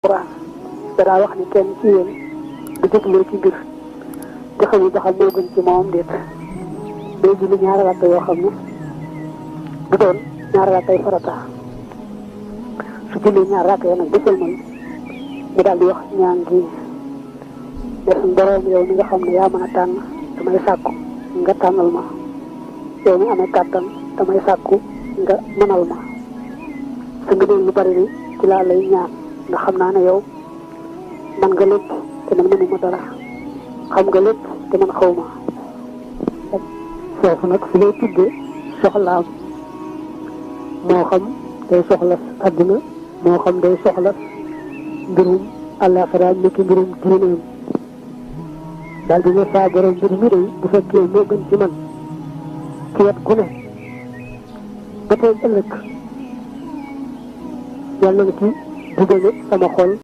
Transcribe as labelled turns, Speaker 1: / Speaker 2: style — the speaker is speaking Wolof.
Speaker 1: Alxuraan danaa wax ni kenn ci yéen du jëflee ci mbir te xamul ba xam moo gën ci moom déet day julli ñaari rakka yoo xam ne du doon ñaari rakkay farata su julli ñaari rakka yoo nag ba sëlmal mu daal di wax ñaan gi ne suñu borom yow mi nga xam ne yaa mën a tànn damay sàkku nga tànnal ma yow mi amee kàttan damay sàkku nga mënal ma sa ngëneel lu bari ni ci laa lay ñaan ndax xam naa ne yow man nga lépp te man mënuma dara xam nga lépp te man xaw ma foofu nag fi lay tudde soxlaam moo xam day soxla àdduna moo xam day soxla mbirum àllaaxira niki mbirum diineem daal di ne saa borom mbir mi day bu fekkee moo gën ci man ci wet gu ne ba tey ëllëg yàlla nga ci dugale sama xol